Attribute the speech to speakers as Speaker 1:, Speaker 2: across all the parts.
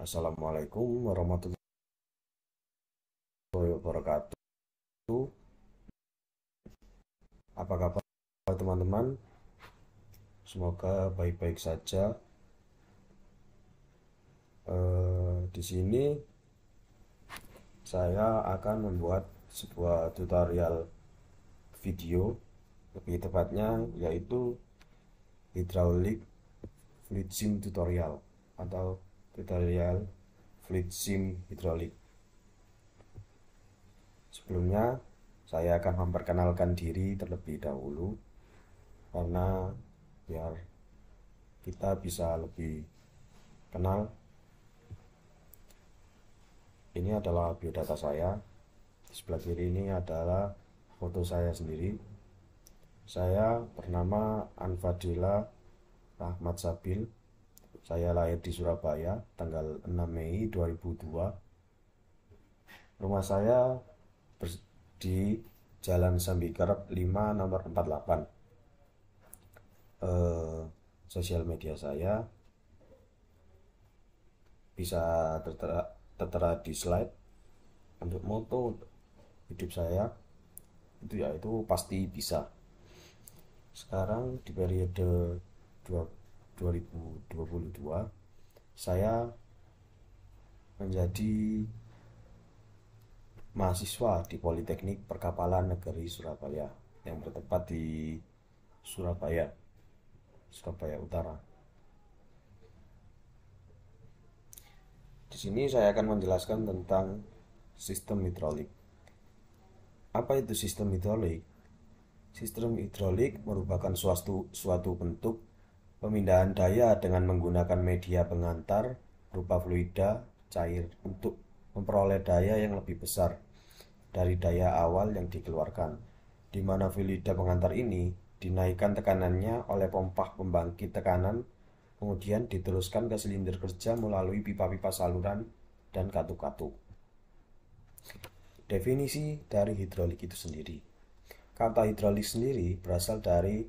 Speaker 1: Assalamualaikum warahmatullahi wabarakatuh. Apa kabar teman-teman? Semoga baik-baik saja. Di sini saya akan membuat sebuah tutorial video, lebih tepatnya yaitu hydraulic fluid sim tutorial atau tutorial fluid sim hidrolik. Sebelumnya saya akan memperkenalkan diri terlebih dahulu karena biar kita bisa lebih kenal. Ini adalah biodata saya. Di sebelah kiri ini adalah foto saya sendiri. Saya bernama Anfadila Rahmat Sabil. Saya lahir di Surabaya tanggal 6 Mei 2002. Rumah saya di Jalan Sambikerep 5 nomor 48. Sosial media saya bisa tertera di slide. Untuk moto hidup saya itu yaitu pasti bisa. Sekarang di periode 2022 saya menjadi mahasiswa di Politeknik Perkapalan Negeri Surabaya yang bertempat di Surabaya Utara. Di sini saya akan menjelaskan tentang sistem hidrolik. Apa itu sistem hidrolik? Sistem hidrolik merupakan suatu bentuk pemindahan daya dengan menggunakan media pengantar berupa fluida cair untuk memperoleh daya yang lebih besar dari daya awal yang dikeluarkan, di mana fluida pengantar ini dinaikkan tekanannya oleh pompa pembangkit tekanan, kemudian diteruskan ke silinder kerja melalui pipa-pipa saluran dan katup-katup. Definisi dari hidrolik itu sendiri. Kata hidrolik sendiri berasal dari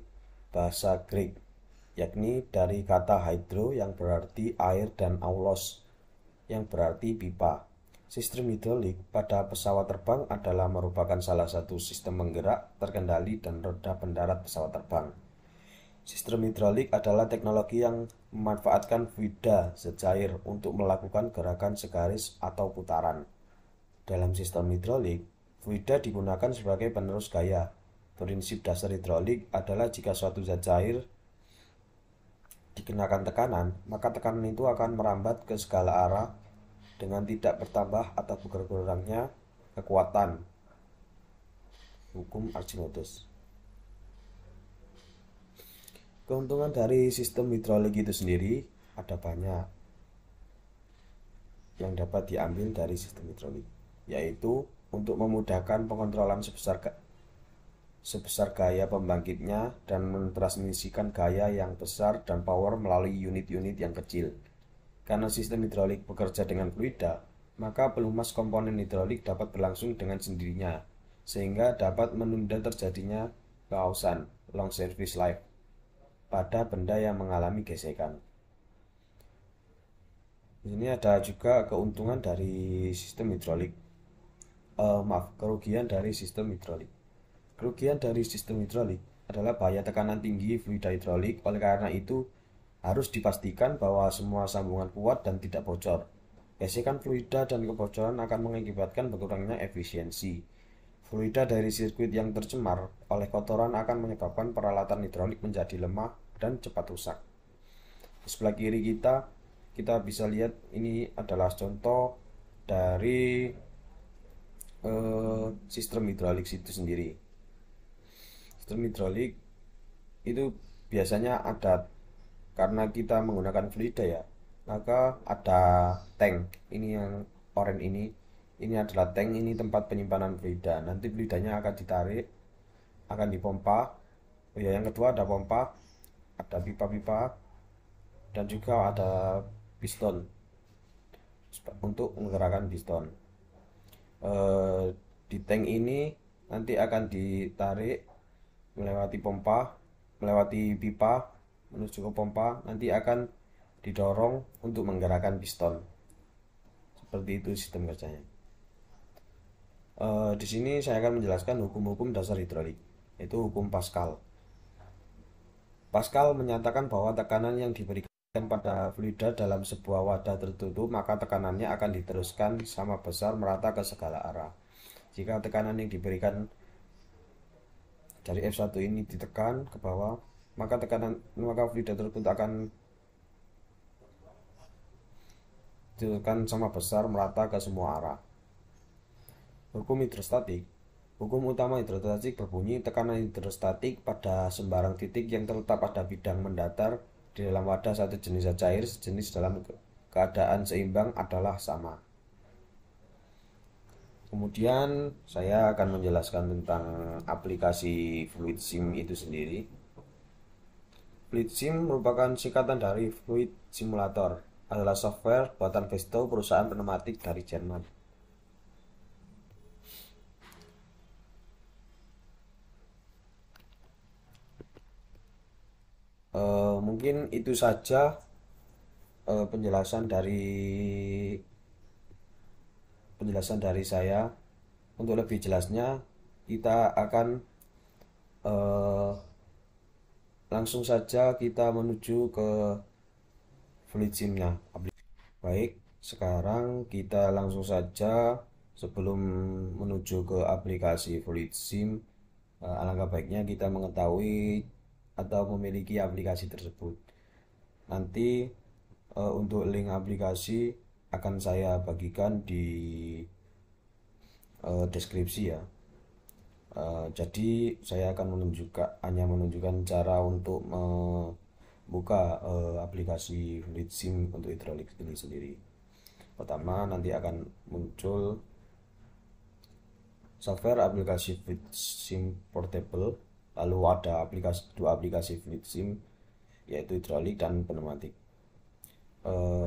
Speaker 1: bahasa Greek, yakni dari kata hydro yang berarti air dan aulos yang berarti pipa. Sistem hidrolik pada pesawat terbang adalah merupakan salah satu sistem penggerak, terkendali, dan roda pendarat pesawat terbang. Sistem hidrolik adalah teknologi yang memanfaatkan fluida secair untuk melakukan gerakan segaris atau putaran. Dalam sistem hidrolik, fluida digunakan sebagai penerus gaya. Prinsip dasar hidrolik adalah jika suatu zat cair dikenakan tekanan, maka tekanan itu akan merambat ke segala arah dengan tidak bertambah atau berkurangnya kekuatan. Hukum Archimedes. Keuntungan dari sistem hidrolik itu sendiri ada banyak yang dapat diambil dari sistem hidrolik, yaitu untuk memudahkan pengontrolan sebesar gaya pembangkitnya dan mentransmisikan gaya yang besar dan power melalui unit-unit yang kecil. Karena sistem hidrolik bekerja dengan fluida, maka pelumas komponen hidrolik dapat berlangsung dengan sendirinya, sehingga dapat menunda terjadinya keausan long service life pada benda yang mengalami gesekan. Ini ada juga keuntungan dari sistem hidrolik. Kerugian dari sistem hidrolik. Kerugian dari sistem hidrolik adalah bahaya tekanan tinggi fluida hidrolik. Oleh karena itu, harus dipastikan bahwa semua sambungan kuat dan tidak bocor. Gesekan fluida dan kebocoran akan mengakibatkan berkurangnya efisiensi. Fluida dari sirkuit yang tercemar oleh kotoran akan menyebabkan peralatan hidrolik menjadi lemah dan cepat rusak. Di sebelah kiri kita bisa lihat ini adalah contoh dari sistem hidrolik itu sendiri. Sistem hidrolik itu biasanya ada, karena kita menggunakan fluida ya, maka ada tank. Ini yang oranye ini adalah tank, ini tempat penyimpanan fluida. Nanti fluidanya akan ditarik, akan dipompa. Ya, yang kedua ada pompa, ada pipa-pipa, dan juga ada piston untuk menggerakkan piston. Di tank ini nanti akan ditarik melewati pompa, melewati pipa menuju ke pompa, nanti akan didorong untuk menggerakkan piston. Seperti itu sistem kerjanya. Di sini saya akan menjelaskan hukum-hukum dasar hidrolik, yaitu hukum Pascal. Pascal menyatakan bahwa tekanan yang diberikan pada fluida dalam sebuah wadah tertutup, maka tekanannya akan diteruskan sama besar merata ke segala arah. Jika tekanan yang diberikan dari F1 ini ditekan ke bawah, maka fluida tersebut akan ditekan sama besar merata ke semua arah. Hukum hidrostatik. Hukum utama hidrostatik berbunyi tekanan hidrostatik pada sembarang titik yang terletak pada bidang mendatar di dalam wadah satu jenis cair sejenis dalam keadaan seimbang adalah sama. Kemudian saya akan menjelaskan tentang aplikasi Fluid Sim itu sendiri. Fluid Sim merupakan singkatan dari Fluid Simulator, adalah software buatan Vesto, perusahaan pneumatik dari Jerman. Mungkin itu saja penjelasan dari saya. Untuk lebih jelasnya, kita akan eh, langsung saja kita menuju ke Fluid Sim-nya. Baik, sekarang kita langsung saja sebelum menuju ke aplikasi Fluid Sim, alangkah baiknya kita mengetahui atau memiliki aplikasi tersebut. Nanti untuk link aplikasi akan saya bagikan di deskripsi ya. Jadi saya akan hanya menunjukkan cara untuk membuka aplikasi Fluid Sim untuk hidrolik ini sendiri. Pertama nanti akan muncul software aplikasi Fluid Sim Portable, lalu ada dua aplikasi Fluid Sim yaitu hidrolik dan pneumatik.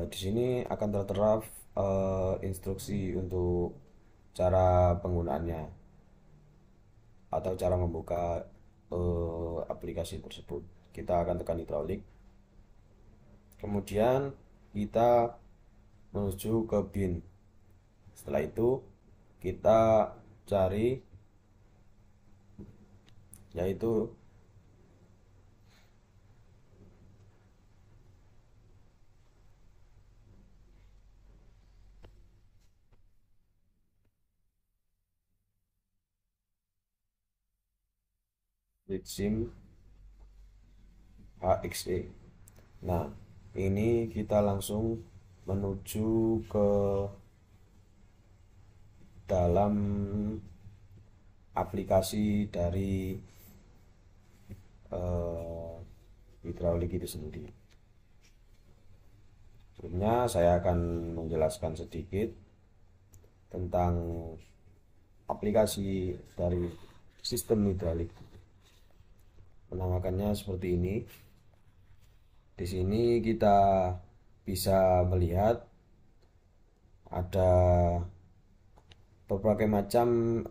Speaker 1: Di sini akan tertera instruksi untuk cara penggunaannya atau cara membuka aplikasi tersebut. Kita akan tekan hidrolik, kemudian kita menuju ke bin. Setelah itu kita cari yaitu Litsim HXE. Nah, ini kita langsung menuju ke dalam aplikasi dari eh, hidrolik itu sendiri. Sebelumnya saya akan menjelaskan sedikit tentang aplikasi dari sistem hidrolik. Menamakannya seperti ini. Di sini kita bisa melihat ada berbagai macam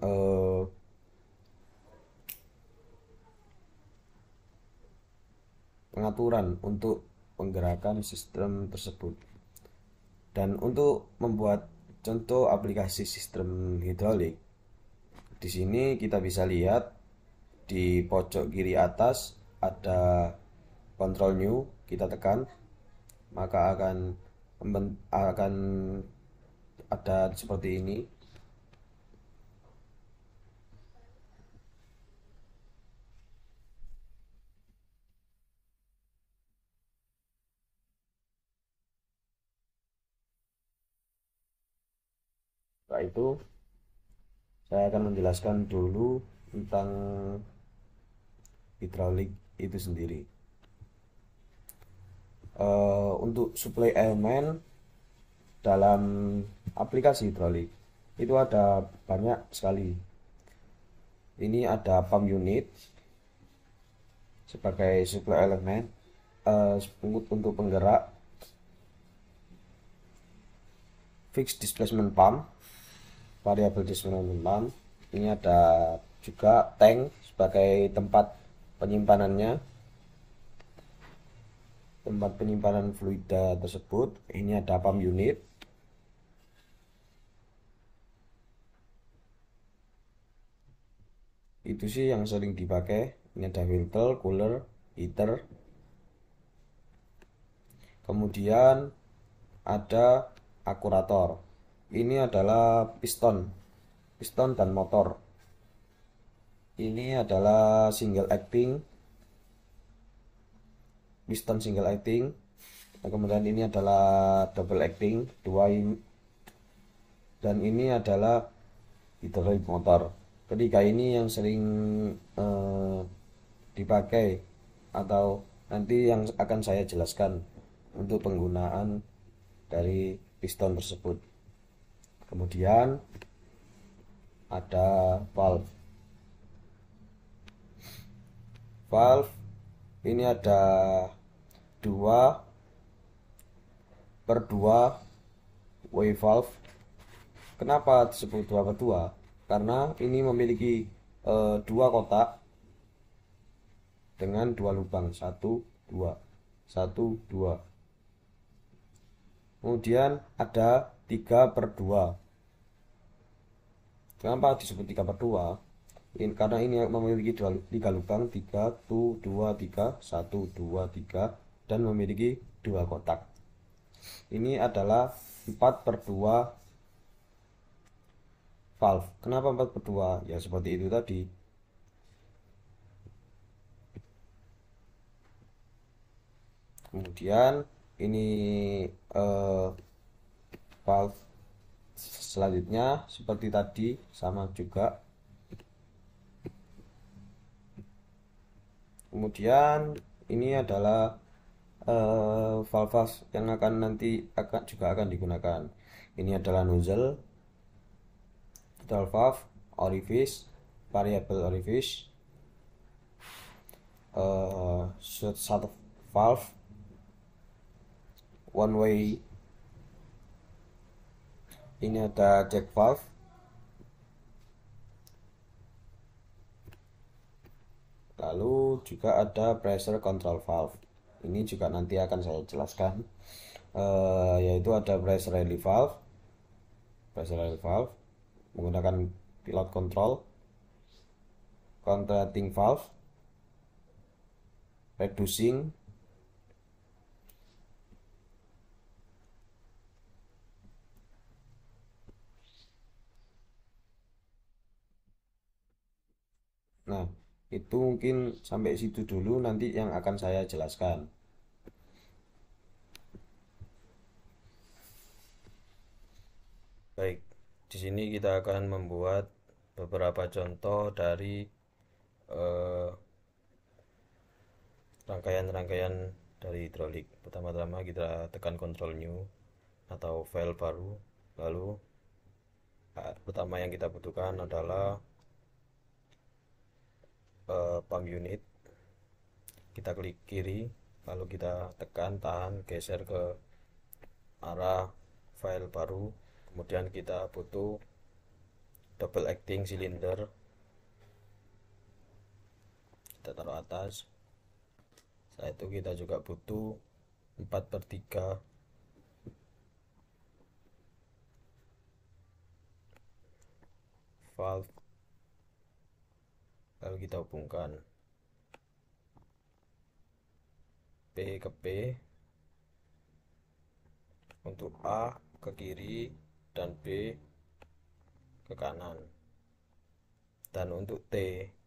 Speaker 1: pengaturan untuk penggerakan sistem tersebut. Dan untuk membuat contoh aplikasi sistem hidrolik, di sini kita bisa lihat di pojok kiri atas ada Control New, kita tekan maka akan ada seperti ini. Setelah itu saya akan menjelaskan dulu tentang hidrolik itu sendiri. Untuk suplai elemen dalam aplikasi hidrolik itu ada banyak sekali. Ini ada pump unit sebagai suplai elemen, untuk penggerak, fixed displacement pump, variable displacement pump. Ini ada juga tank sebagai tempat penyimpanan fluida tersebut. Ini ada pump unit, Itu sih yang sering dipakai. Ini ada filter, cooler, heater. Kemudian ada akurator. Ini adalah piston, piston dan motor. Ini adalah single acting, piston single acting. Nah, kemudian ini adalah double acting, dua ini, dan ini adalah hidrolik motor. Ketiga ini yang sering eh, dipakai atau nanti yang akan saya jelaskan untuk penggunaan dari piston tersebut. Kemudian ada valve. Valve ini ada 2/2 wave valve. Kenapa disebut 2/2? Karena ini memiliki dua kotak dengan dua lubang, satu dua, satu dua. Kemudian ada 3/2. Kenapa disebut 3/2? Karena ini memiliki tiga lubang, 3, 2, 3, 1, 2, 3, dan memiliki dua kotak. Ini adalah 4/2 valve. Kenapa 4/2? Ya seperti itu tadi. Kemudian ini eh, valve selanjutnya seperti tadi sama juga. Kemudian ini adalah valve yang akan nanti juga akan digunakan. Ini adalah nozzle, valve, orifice, variable orifice, short valve, one way. Ini ada jack valve. Lalu juga ada pressure control valve. Ini juga nanti akan saya jelaskan. Yaitu ada pressure relief valve, menggunakan pilot control, contracting valve, reducing, nah itu mungkin sampai situ dulu, nanti yang akan saya jelaskan. Baik, di sini kita akan membuat beberapa contoh dari eh, rangkaian-rangkaian dari hidrolik. Pertama-tama kita tekan control new atau file baru. Lalu pertama yang kita butuhkan adalah pump unit. Kita klik kiri, lalu kita tekan, tahan, geser ke arah file baru. Kemudian kita butuh double acting cylinder, kita taruh atas. Setelah itu kita juga butuh 4/3 valve, lalu kita hubungkan P ke P untuk A ke kiri dan B ke kanan. Dan untuk T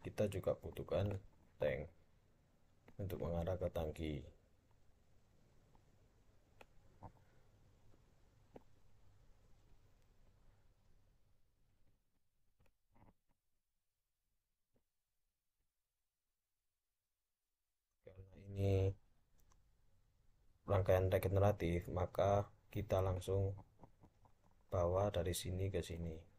Speaker 1: kita juga butuhkan tank untuk mengarah ke tangki. Karena ini rangkaian regeneratif, maka kita langsung bawa dari sini ke sini.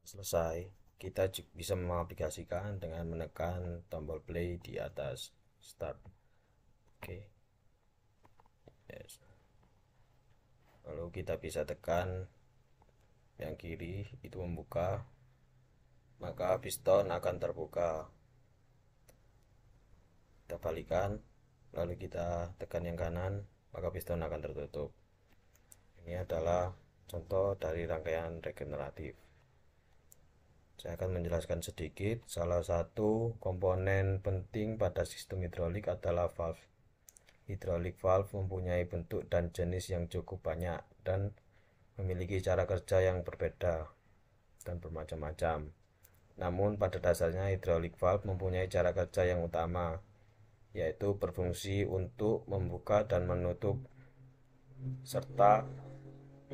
Speaker 1: selesai, kita bisa mengaplikasikan dengan menekan tombol play di atas start. Oke, yes. Lalu kita bisa tekan yang kiri itu membuka, maka piston akan terbuka. Kita balikan, lalu kita tekan yang kanan, maka piston akan tertutup. Ini adalah contoh dari rangkaian regeneratif. Saya akan menjelaskan sedikit. Salah satu komponen penting pada sistem hidrolik adalah valve. Hidrolik valve mempunyai bentuk dan jenis yang cukup banyak dan memiliki cara kerja yang berbeda dan bermacam-macam. Namun pada dasarnya hidrolik valve mempunyai cara kerja yang utama, yaitu berfungsi untuk membuka dan menutup serta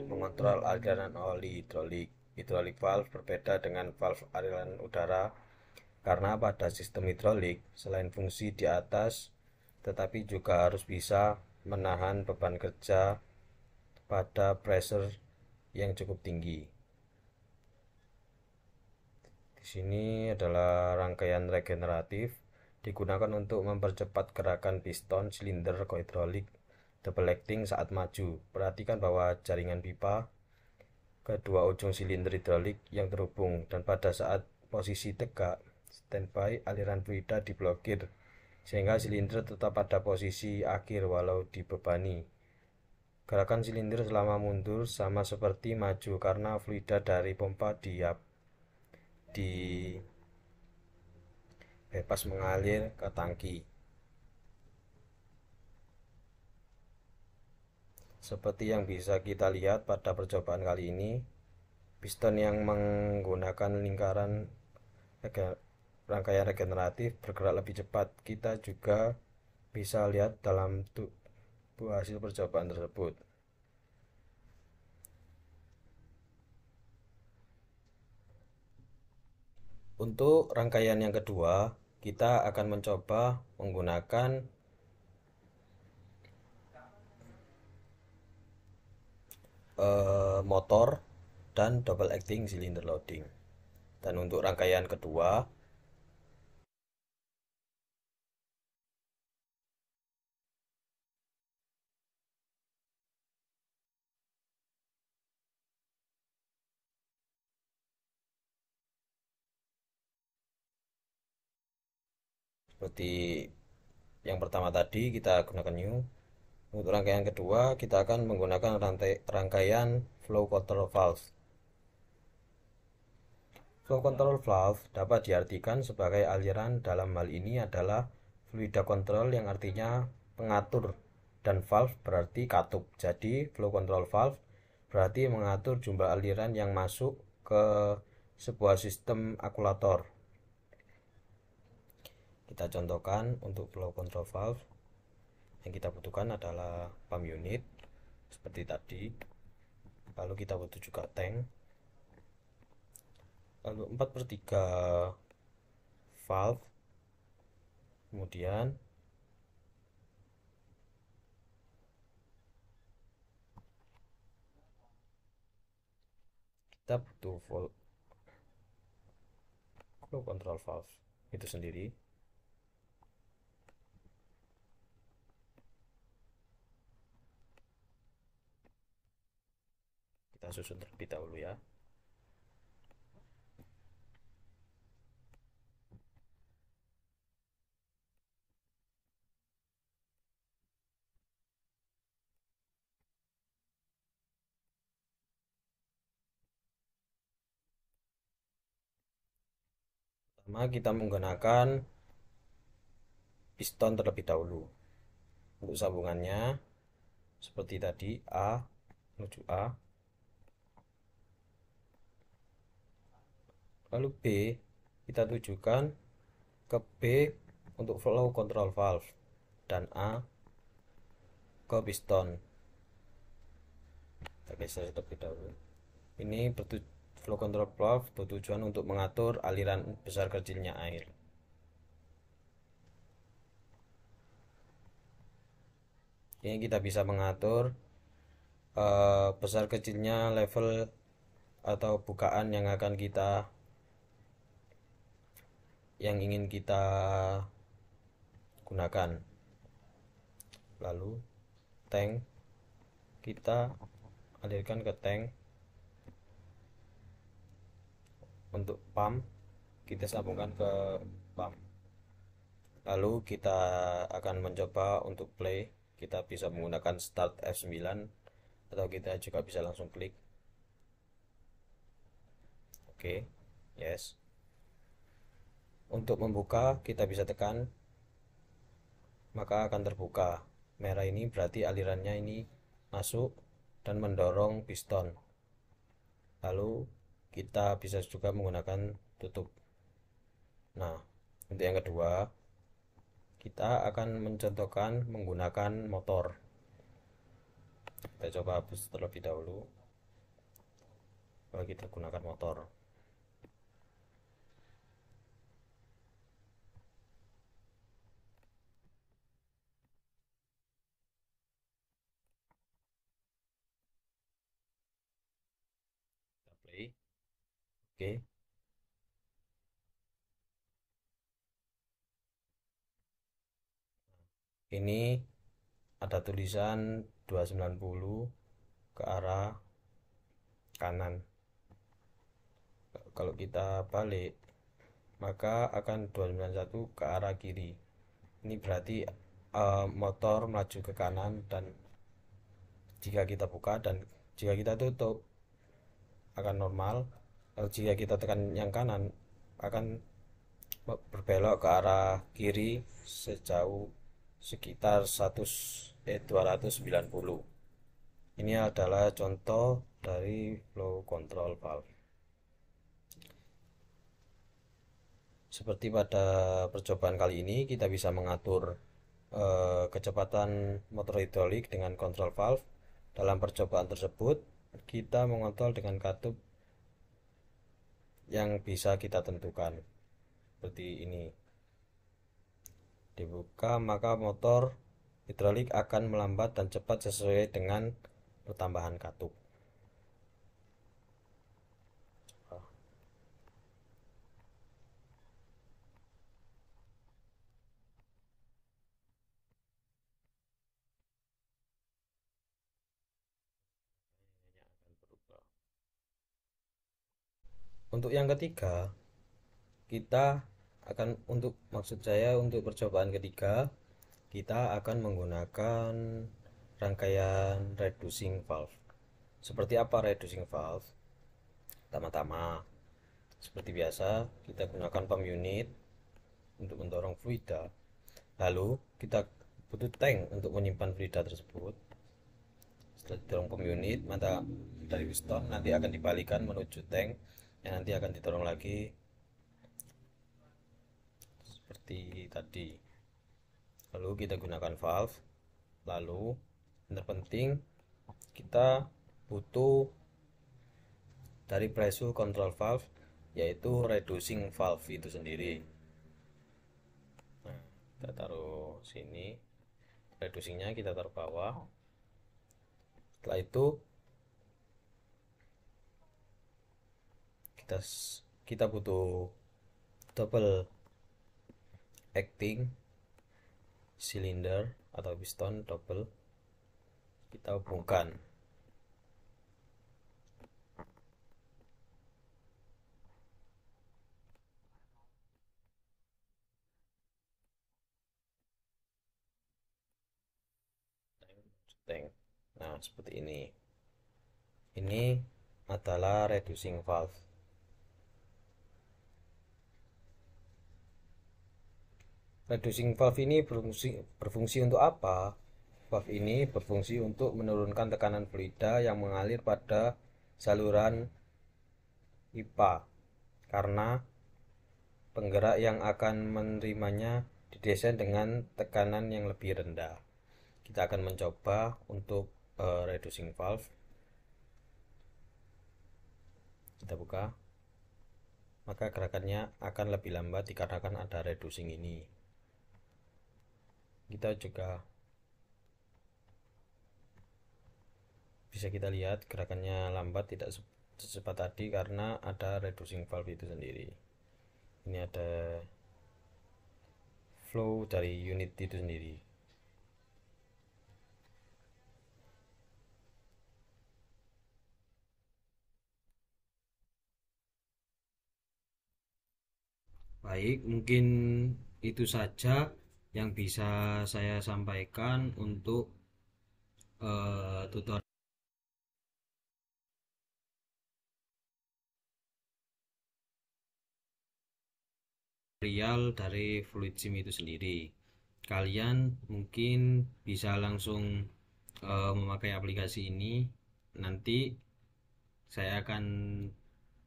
Speaker 1: mengontrol aliran oli hidrolik. Hidrolik valve berbeda dengan valve aliran udara karena pada sistem hidrolik selain fungsi di atas tetapi juga harus bisa menahan beban kerja pada pressure yang cukup tinggi. Di sini adalah rangkaian regeneratif digunakan untuk mempercepat gerakan piston silinder hidrolik double acting saat maju. Perhatikan bahwa jaringan pipa kedua ujung silinder hidrolik yang terhubung dan pada saat posisi tegak standby aliran fluida diblokir sehingga silinder tetap pada posisi akhir walau dibebani. Gerakan silinder selama mundur sama seperti maju karena fluida dari pompa di bebas mengalir ke tangki. Seperti yang bisa kita lihat pada percobaan kali ini, piston yang menggunakan lingkaran rangkaian regeneratif bergerak lebih cepat. Kita juga bisa lihat dalam hasil percobaan tersebut. Untuk rangkaian yang kedua, kita akan mencoba menggunakan motor dan double acting cylinder loading. Dan untuk rangkaian kedua, seperti yang pertama tadi kita gunakan new. Untuk rangkaian kedua, kita akan menggunakan rangkaian flow control valve. Flow control valve dapat diartikan sebagai aliran, dalam hal ini adalah fluida control yang artinya pengatur dan valve berarti katup. Jadi flow control valve berarti mengatur jumlah aliran yang masuk ke sebuah sistem akumulator. Kita contohkan untuk flow control valve. Yang kita butuhkan adalah pump unit seperti tadi. Lalu kita butuh juga tank. Lalu 4/3 valve. Kemudian kita butuh flow control valve itu sendiri. Kita susun terlebih dahulu ya. Pertama kita menggunakan piston terlebih dahulu. Untuk sambungannya seperti tadi A menuju A. Lalu B kita tujukan ke B untuk flow control valve dan A ke piston. Kita geser terlebih dahulu. Ini flow control valve bertujuan untuk mengatur aliran besar kecilnya air. Ini kita bisa mengatur besar kecilnya level
Speaker 2: atau bukaan yang ingin kita gunakan. Lalu tank kita alirkan ke tank. Untuk pump kita sambungkan ke pump. Lalu kita akan mencoba untuk play. Kita bisa menggunakan start F9 atau kita juga bisa langsung klik. Oke, yes. Untuk membuka kita bisa tekan, maka akan terbuka. Merah ini berarti alirannya ini masuk dan mendorong piston. Lalu kita bisa juga menggunakan tutup. Nah, untuk yang kedua, kita akan mencontohkan menggunakan motor. Kita coba hapus terlebih dahulu. Kalau kita gunakan motor, kita play. Oke, ini ada tulisan 290 ke arah kanan. Kalau kita balik, maka akan 291 ke arah kiri. Ini berarti motor melaju ke kanan, dan jika kita buka dan jika kita tutup akan normal. Kalau jika kita tekan yang kanan akan berbelok ke arah kiri sejauh sekitar 290. Ini adalah contoh dari flow control valve. Seperti pada percobaan kali ini, kita bisa mengatur kecepatan motor hidrolik dengan kontrol valve. Dalam percobaan tersebut, kita mengontrol dengan katup yang bisa kita tentukan. Seperti ini. Dibuka, maka motor hidrolik akan melambat dan cepat sesuai dengan pertambahan katup. Untuk yang ketiga, kita akan maksud saya untuk percobaan ketiga, kita akan menggunakan rangkaian reducing valve. Seperti apa reducing valve? Pertama-tama, seperti biasa, kita gunakan pump unit untuk mendorong fluida. Lalu, kita butuh tank untuk menyimpan fluida tersebut. Setelah didorong pump unit, maka dari piston nanti akan dibalikan menuju tank yang nanti akan didorong lagi seperti tadi. Lalu kita gunakan valve. Lalu yang terpenting kita butuh dari pressure control valve, yaitu reducing valve itu sendiri. Nah, kita taruh sini, reducingnya kita taruh bawah. Setelah itu kita kita butuh double acting cylinder atau piston double, kita hubungkan. Tank. Nah, seperti ini. Ini adalah reducing valve. Reducing valve ini berfungsi untuk apa? Valve ini berfungsi untuk menurunkan tekanan fluida yang mengalir pada saluran pipa karena penggerak yang akan menerimanya didesain dengan tekanan yang lebih rendah. Kita akan mencoba untuk reducing valve. Kita buka, maka gerakannya akan lebih lambat dikarenakan ada reducing ini. Kita juga bisa kita lihat gerakannya lambat, tidak secepat tadi karena ada reducing valve itu sendiri. Ini ada flow dari unit itu sendiri. Baik, mungkin itu saja yang bisa saya sampaikan untuk tutorial dari fluid sim itu sendiri. Kalian mungkin bisa langsung memakai aplikasi ini. Nanti saya akan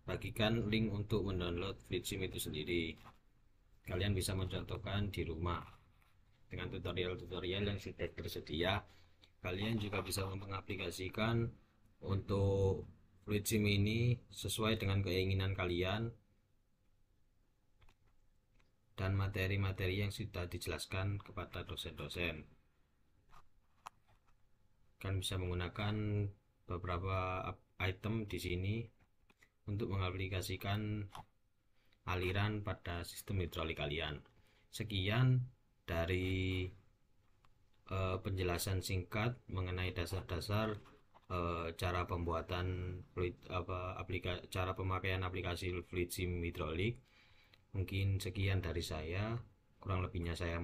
Speaker 2: bagikan link untuk mendownload fluid sim itu sendiri. Kalian bisa mencontohkan di rumah dengan tutorial-tutorial yang sudah tersedia. Kalian juga bisa mengaplikasikan untuk fluid sim ini sesuai dengan keinginan kalian dan materi-materi yang sudah dijelaskan kepada dosen-dosen. Kalian bisa menggunakan beberapa item di sini untuk mengaplikasikan aliran pada sistem hidrolik kalian. Sekian dari penjelasan singkat mengenai dasar-dasar cara pembuatan fluid cara pemakaian aplikasi fluid sim hidrolik. Mungkin sekian dari saya, kurang lebihnya saya